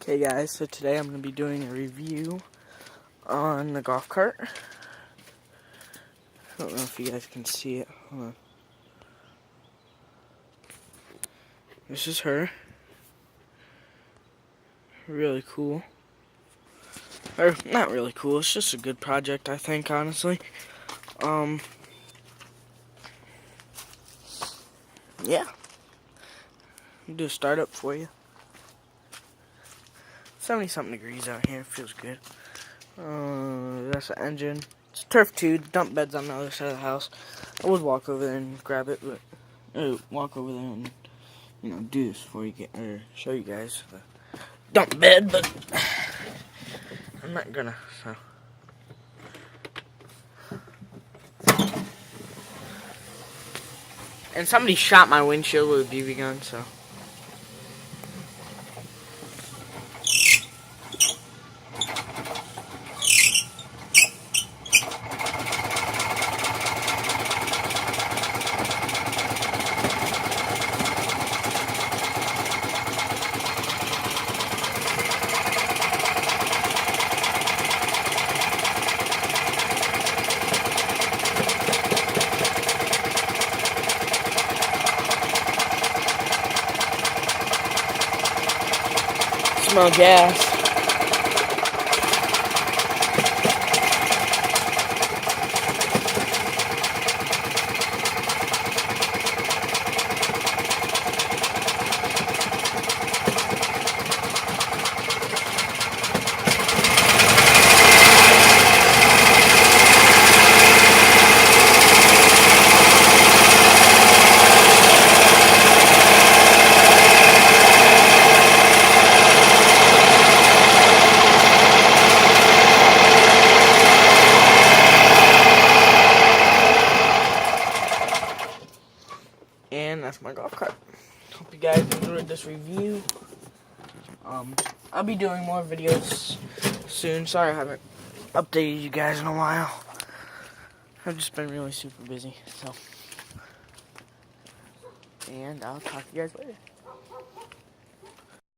Okay guys, so today I'm going to be doing a review on the golf cart. I don't know if you guys can see it. Hold on. This is her. Really cool. Or, not really cool, it's just a good project, I think, honestly. Yeah. I'll do a startup for you. 70-something degrees out here, feels good. That's the engine. It's turf 2, the dump bed's on the other side of the house. I would walk over there and grab it, but walk over there and do this before you get or show you guys the dump bed, but I'm not gonna. So. And somebody shot my windshield with a BB gun, so. Smell gas. And that's my golf cart. Hope you guys enjoyed this review. I'll be doing more videos soon. Sorry I haven't updated you guys in a while. I've just been really super busy, so. And I'll talk to you guys later.